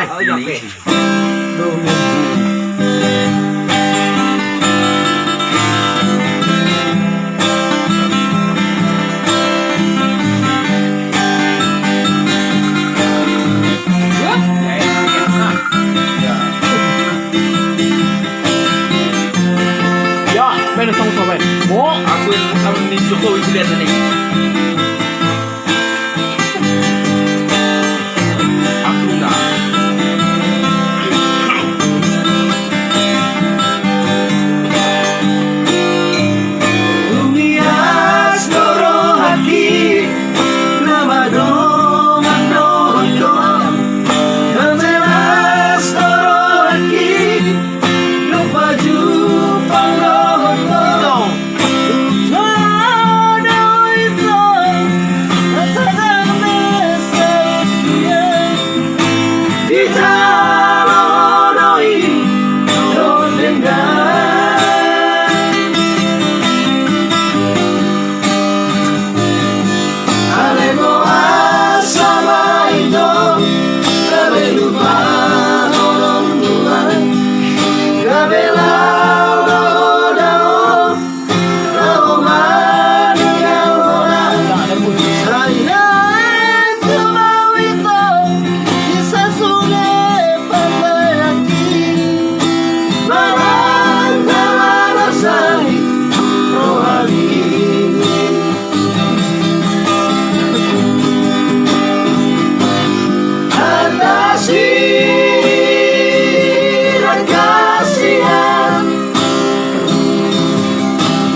Oh, iya, oke. Ya, ven, estamos a ver. Oh, Aku yang sama ni Jokowi lihat ni. Aku enggak. Umias loro hati nama dong dong Namelas loro hati lupa jumpa dong Di dalam doi Alemo asama ito Gabi lupa orang Tuhan Gabi lau dao Dao maninggal orang Saya cuma itu Bisa sungai pantai hati Barang rasai rohani Atasi dan kasihan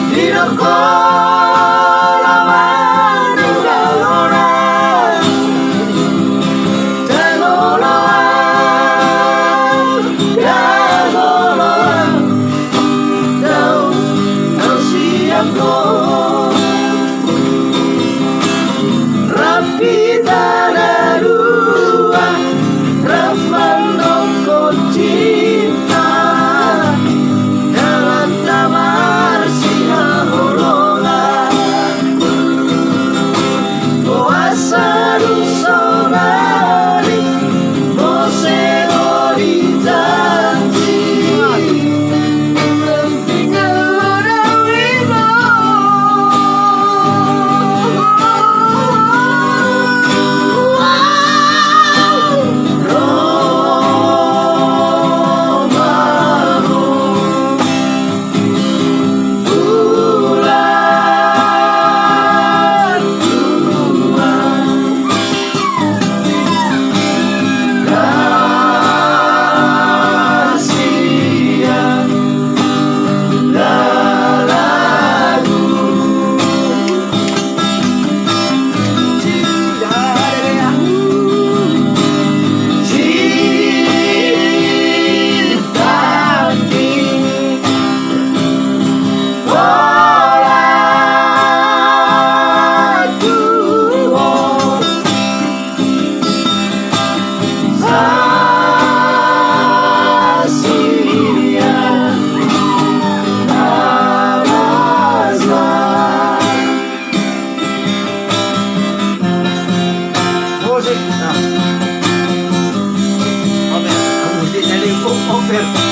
Hidup kolaman tinggal orang Tegoloan Tegoloan Daun siap kau Rapi tanah dua Ramandoko cinta Dalam tamar sinaholola Kuasa rusolari Mosegori janji Tinggal orang ibu Musik dari Offer.